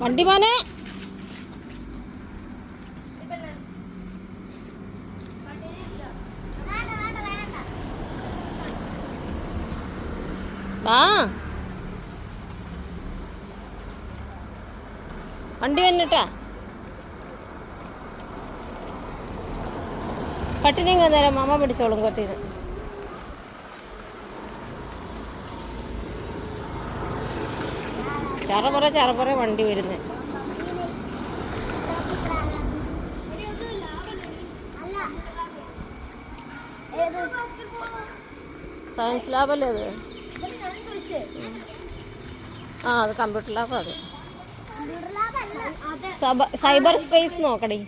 വണ്ടി മോനെ ആ വണ്ടി വന്നിട്ടാ പട്ടിനെയും നേരം മാമ പിടിച്ചോളും കട്ടിന്. ചറപറ വണ്ടി വരുന്നത്. സയൻസ് ലാബല്ലേ അത്? ആ അത് കമ്പ്യൂട്ടർ ലാബ്. അത് സൈബർ സ്പേസ് നോക്കടി.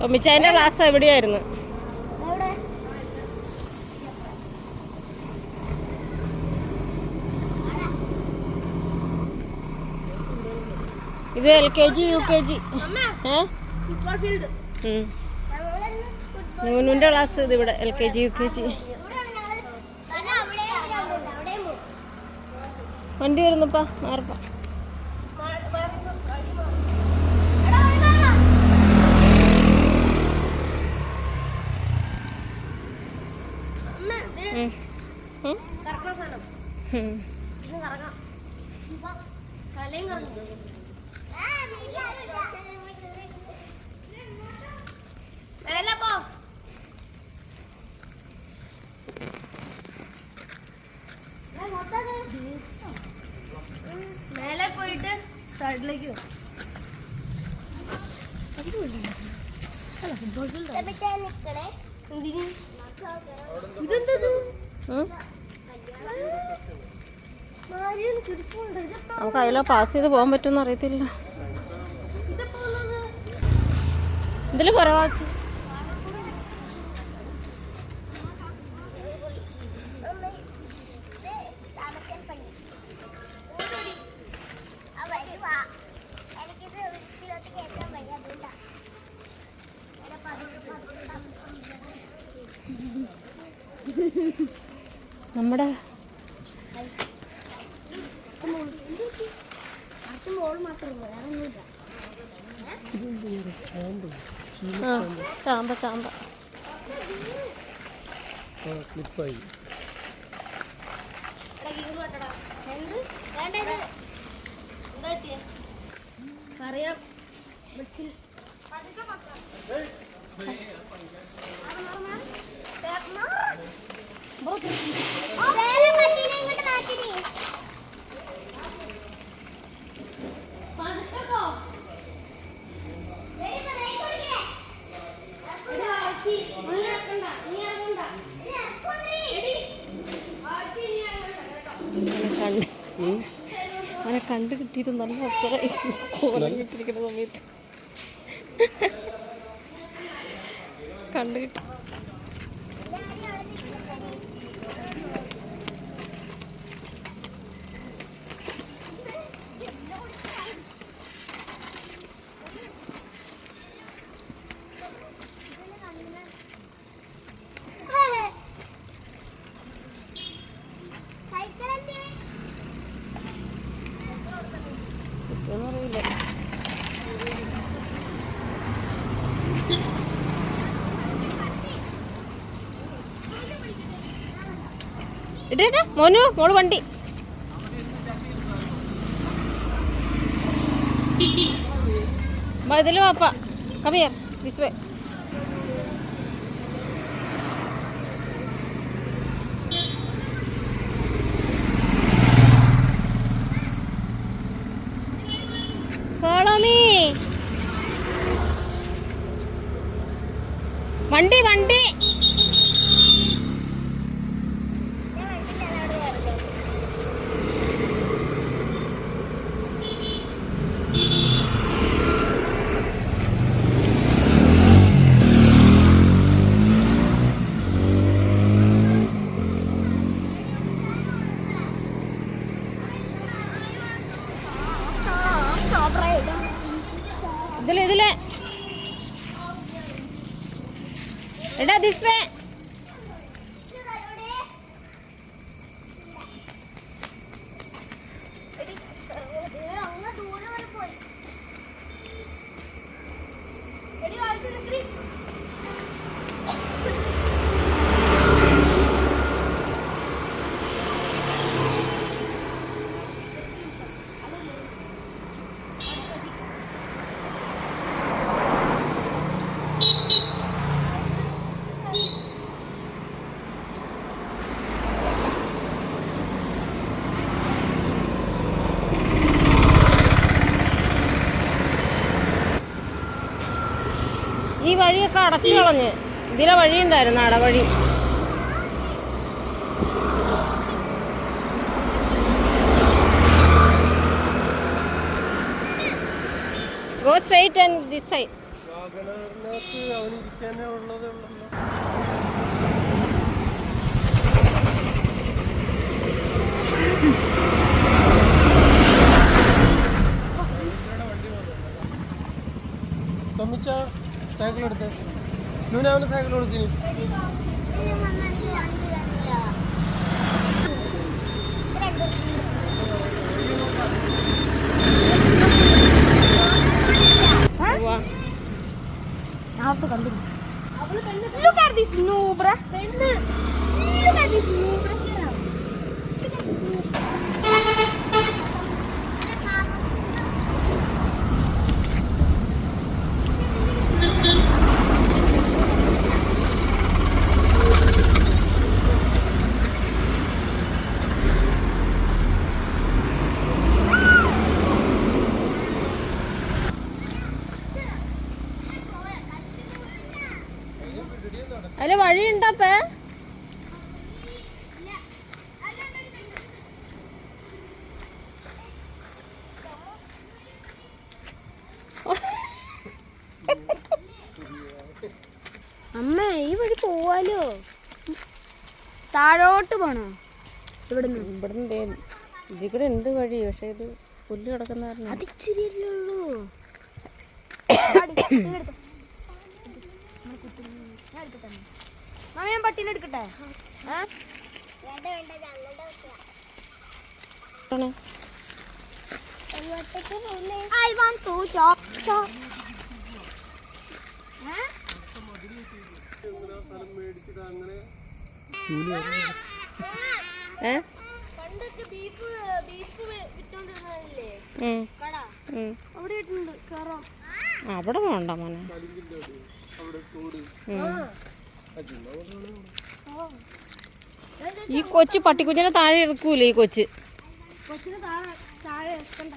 ഒമിച്ചതിൻ്റെ ക്ലാസ് എവിടെയായിരുന്നു? ഇത് LKG UKG. നൂനുൻ്റെ ക്ലാസ് ഇത് ഇവിടെ LKG UKG. വണ്ടി വരുന്നപ്പാ മാറപ്പാ. മേലെ പോയിട്ട് സൈഡിലേക്ക് നമുക്ക് അതിലോ പാസ് ചെയ്ത് പോകാൻ പറ്റുമെന്ന് അറിയത്തില്ല. ഇതിൽ കുറവാക്കി നമ്മുടെ ചാമ്പ ക്ലിപ്പായി. അറിയാം. അവനെ കണ്ടു കിട്ടിയത് നല്ല അവസരമായി. കോലമിട്ടിരിക്കുന്ന സമയത്ത് കണ്ടു കിട്ടി. അറിയില്ല. ഇടേട്ടാ മോനു മോള് വണ്ടി. ഇതിൽ വാപ്പ കമിയർ ദിസ് വേ. വണ്ടി വണ്ടി ഇതിലെ എടാ ദിസ് വേ. ഈ വഴിയൊക്കെ അടച്ചു കളഞ്ഞ്. ഇതിലെ വഴി ഉണ്ടായിരുന്നു, അടവഴി. Go straight and this side. വാഗണറിനകത്ത് അവനിരിക്കാനേ ഉള്ളതേ ഉള്ളല്ലോ. തൊമ്മിച്ച സൈക്കിൾ എടുത്ത് അവന് സൈക്കിൾ കൊടുക്കുന്നു. Look at this noob, bruh. Look at this noob, bruh. അതില് വഴിയുണ്ടപ്പേ. അമ്മ ഈ വഴി പോവാലോ. താഴോട്ട് പോണോ? ഇവിടുന്ന് ഇതിൽ കൂടെ ഉണ്ട് വഴി, പക്ഷെ ഇത് പുല്ല് കിടക്കുന്ന കാരണം. അത് ഇച്ചിരിയല്ലേ ഉള്ളൂ. ഞാൻ പട്ടീനെ എടുക്കട്ടെ. I want to chop chop. പണ്ടൊക്കെ ബീഫ് വിറ്റോണ്ടിരുന്നില്ലേ കട, അവിടെ ഇട്ടുണ്ട് കേറാം. അവിടെ വേണ്ട മോനെ. ഈ കൊച്ചു പട്ടിക്കുഞ്ഞിനെ താഴെ ഇറക്കൂലേ ഈ കൊച്ച്. കൊച്ചിന് താഴെ ഇറക്കണ്ട.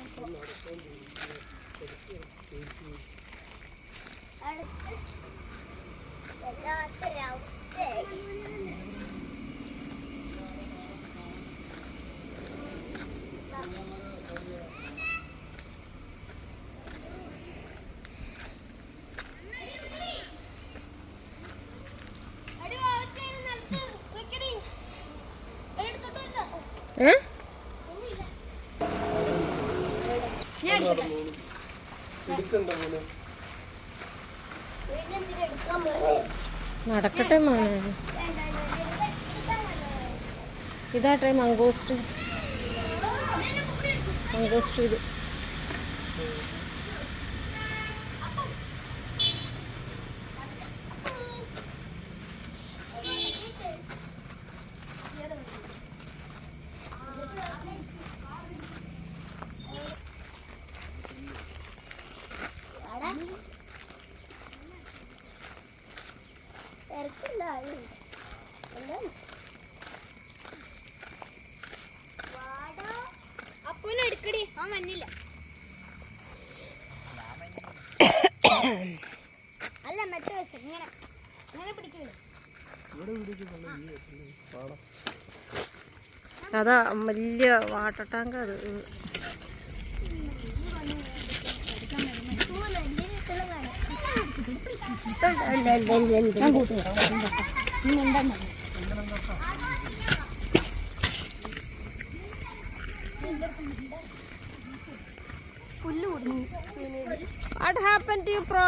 നടക്കട്ടെ മോനെ. ഇതാട്ടെ മംഗോസ്റ്റ്. ഇത് അപ്പൂനെ എടുക്കടി, ആ മഞ്ഞില്ല. അല്ല മറ്റേ വശം ഇങ്ങനെ ഇങ്ങനെ പിടിക്കില്ല. അതാ വലിയ വാട്ടർ ടാങ്ക്. അത് പുല്ല് കൊടുക്കും. What happened to you, bro?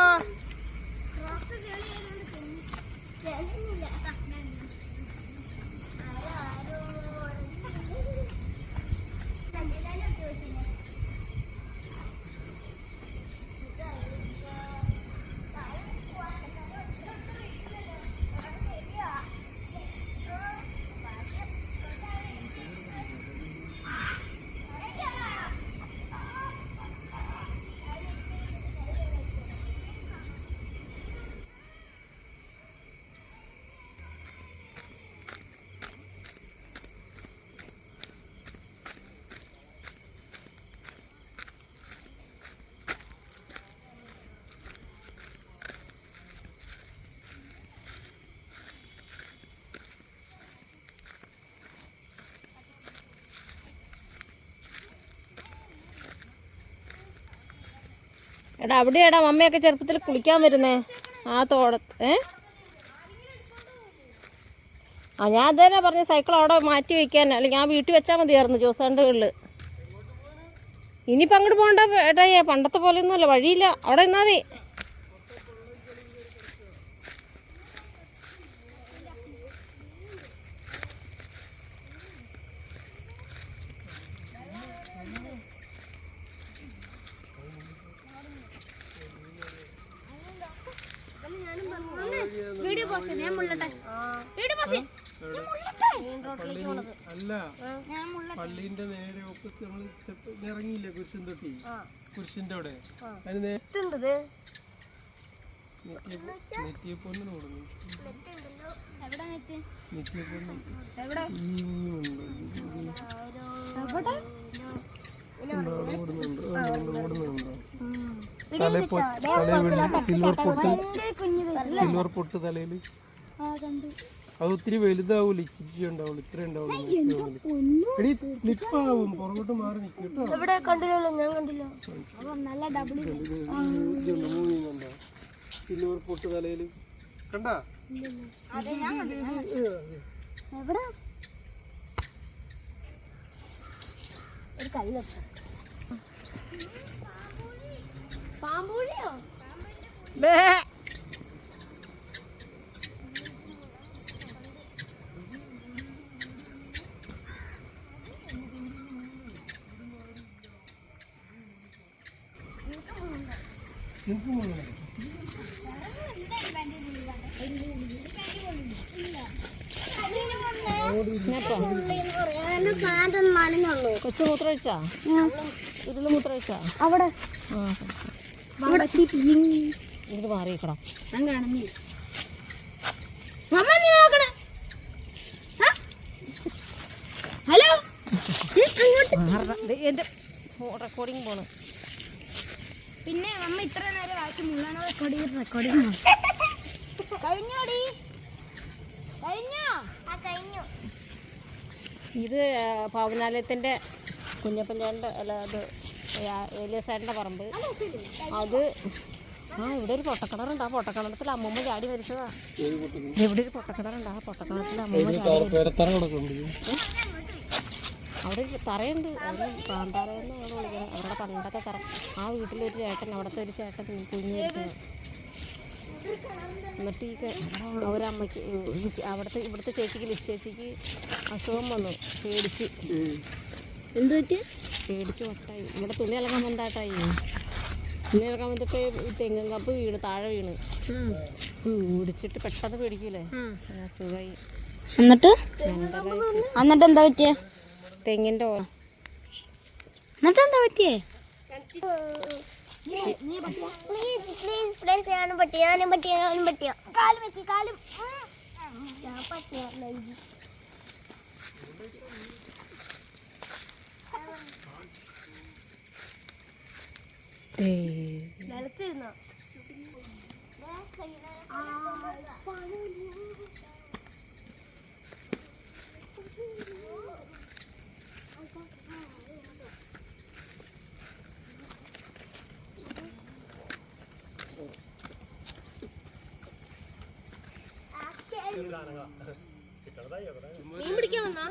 എടാ അവിടെയാടാ മമ്മയൊക്കെ ചെറുപ്പത്തിൽ കുളിക്കാൻ വരുന്നേ ആ തോടത്ത്. ഞാൻ അതുതന്നെ പറഞ്ഞ സൈക്കിൾ അവിടെ മാറ്റി വയ്ക്കാൻ, അല്ലെങ്കിൽ ഞാൻ വീട്ടിൽ വെച്ചാൽ മതിയായിരുന്നു ജോസാൻ്റെ വീട്ടിൽ. ഇനിയിപ്പോൾ അങ്ങോട്ട് പോകണ്ട ഏട്ടാ, പണ്ടത്തെ പോലെയൊന്നുമല്ല, വഴിയില്ല, അവിടെ നിന്നാൽ മതി. വീഡിയോ പോസ്റ്റ് ഞാൻ മുള്ളട്ടെ. വീഡിയോ പോസ്റ്റ് അല്ല, പള്ളീന്റെ നേരെ ഓപ്പോസിറ്റ് നമ്മൾ ഇറങ്ങിയില്ലേ കുരിശിൻ തൊട്ടി, കുരിശിന്റെ അവിടെ നെറ്റിയപ്പൊന്നു കൊടുന്നു. സിൽവർ പൊട്ട് തലയില്. അത് ഒത്തിരി വലുതാവൂല, ഇച്ചിരി ഉണ്ടാവുള്ളൂ, ഇത്ര ഉണ്ടാവുള്ളൂ. എടി സ്ലിപ്പാവും, പുറകോട്ട് മാറി നിൽക്കും കേട്ടോ. സിൽവർ പൊട്ട് തലയില് കണ്ടാ? ഒരു കൈ വെക്കാം. പാമ്പൂഴിയോ? കൊച്ചു മൂത്രമൊഴിച്ചാ? ഇരുന്ന് മൂത്രമൊഴിച്ചാ? അവിടെ ഇത് മാറിയിക്കണം. ഞാൻ കാണുന്നില്ല. ഹലോ, എന്റെ റെക്കോർഡിങ് പോണ്. പിന്നെ അമ്മ ഇത്ര നേരം ബാക്കി മുള്ളാണോ റെക്കോർഡിങ് കഴിഞ്ഞോടി? കഴിഞ്ഞു. ഇത് പവനാലയത്തിൻ്റെ കുഞ്ഞപ്പഞ്ചാൻ്റെ അല്ല, അത് ഏലിയസേട്ടൻ്റെ പറമ്പ്. അത് ഇവിടെ ഒരു പൊട്ടക്കിണറുണ്ട്. ആ പൊട്ടക്കിണറത്തിൽ അമ്മൂമ്മ ചാടി മരിച്ചതാ. ഇവിടെ ഒരു പൊട്ടക്കിണറുണ്ട്. ആ പൊട്ടക്കിണറത്തിൽ അമ്മൂമ്മ ചാടി മരിച്ചു. അവിടെ ഒരു തറയുണ്ട്, അവിടെ പാന്താറയെന്ന് വിളിക്കണം. അവരുടെ പണ്ടത്തെ തറ. ആ വീട്ടിലൊരു ചേട്ടൻ, അവിടുത്തെ ഒരു ചേട്ടൻ കുഞ്ഞു മരിച്ചത്. എന്നിട്ട് അവരമ്മയ്ക്ക് ഇവിടുത്തെ ചേച്ചിക്ക് ലിസ്റ്റ് ചേച്ചിക്ക് അസുഖം വന്നു. പേടിച്ച് വട്ടായി. ഇവിടെ തുണി ഇളകാൻ വന്നാട്ടായി. തുണി ഇളകാൻ വന്നിട്ട് തെങ്ങും കപ്പ് വീണ്, താഴെ വീണ് ഓടിച്ചിട്ട് പെട്ടെന്ന് പേടിക്കൂലേ, അസുഖമായി. എന്നിട്ട് എന്താ പറ്റിയേ? തെങ്ങിൻ്റെ എന്നിട്ട് എന്താ പറ്റിയേ? മീൻ പിടിക്കാൻ വന്നാ?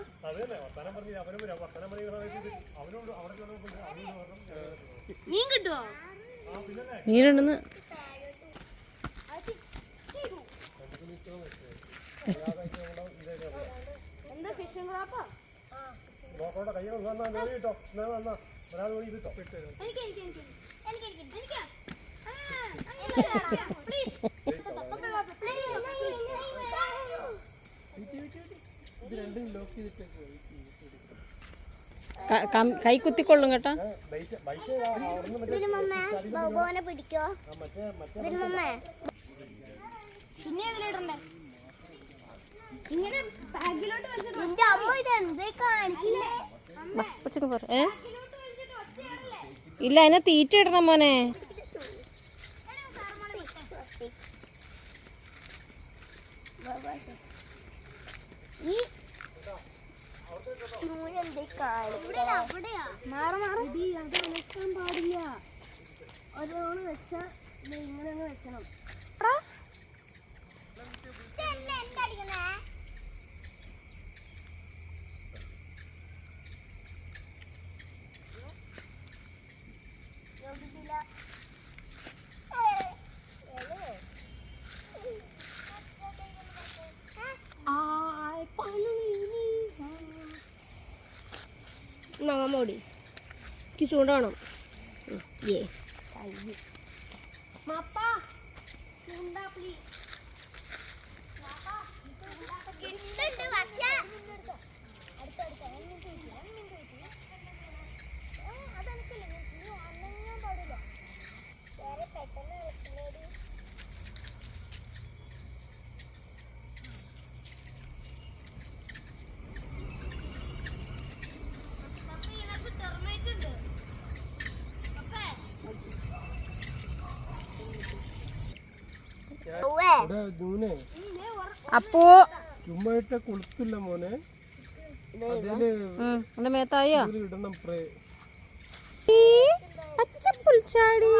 മീൻ കിട്ടുമോ? മീനുണ്ടെന്ന്. എന്താ ഫിഷിംഗ് ക്രാപ്പാ? കൈ കുത്തിക്കൊള്ളും കേട്ടോ. പിടിക്കോ പിന്നെ ഇതിലിടണ്ടേ? ഇങ്ങനെ ബാഗിലോട്ട് വെച്ചിട്ട് അമ്മ ഇതെന്തേ കാണിക്കില്ലേ? ഇല്ല, അതിനെ തീറ്റ ഇടണം മോനെ. പാടില്ല. ഒരോണ് വെച്ചാ ഇങ്ങനെ അങ്ങ് വെക്കണം. മോടി ചൂടാണം. അപ്പോ ചുമ്മായിട്ട് കൊളുത്തില്ല മോനെ. അതില് എന്റെ മേത്തായോ ഇടണം പ്രേ. അച്ചപ്പുൽച്ചാടി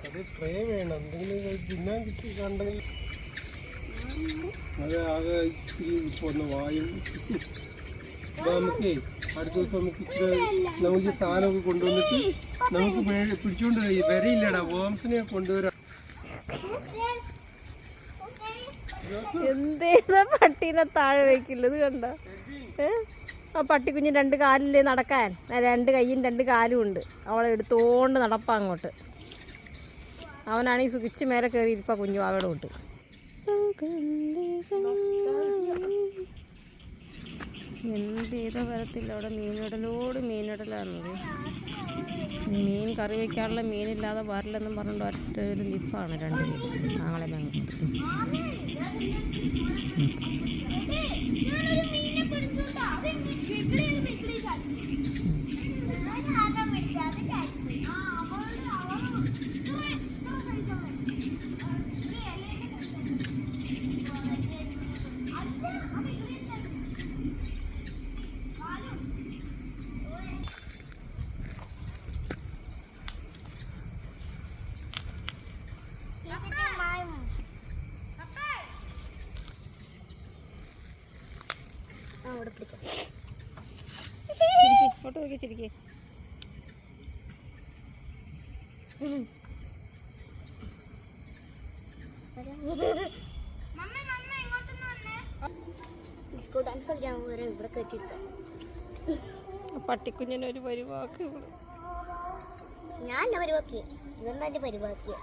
അത് സ്പ്രേ വേണം. എന്തെങ്കിലും തിന്നാൻ കിട്ടി കണ്ടെങ്കിൽ അത് ആകെ ഇത്തിരി പോന്ന വായും. നമുക്കേ അടുത്ത ദിവസം നമുക്ക് ഇച്ചിരി നമുക്ക് സാധനമൊക്കെ കൊണ്ടുവന്നിട്ട് നമുക്ക് പിടിച്ചോണ്ട് വരയില്ലടാ. വോംസിനെ കൊണ്ടുവരാം. എന്തേതാ പട്ടീനെ താഴെ വെക്കില്ലത് കണ്ട. ആ പട്ടിക്കുഞ്ഞ് 2 കാലില് നടക്കാൻ 2 കൈയും 2 കാലും ഉണ്ട്. അവളെ എടുത്തോണ്ട് നടപ്പാ അങ്ങോട്ട്. അവനാണെങ്കിൽ സുഖിച്ച് മേലെ കയറി ഇരിപ്പാ കുഞ്ഞു അവയുടെ തൊട്ട്. എന്ത് ചെയ്താൽ വരത്തില്ല. അവിടെ മീനിടലാണത്. മീൻ കറി വയ്ക്കാനുള്ള മീനില്ലാതെ വരില്ലെന്നും പറഞ്ഞിട്ട് ഒറ്റൊരു നിപ്പാണ് 2 പേര് ഞങ്ങളെ ഞങ്ങൾ. ഫോട്ടോ നോക്കി ചിരിക്കേ. പട്ടിക്കുഞ്ഞിനൊരു പരിവാക്ക്. ഞാൻ പരിവാക്കി. ഇതെന്താ പരിവാക്കിയ?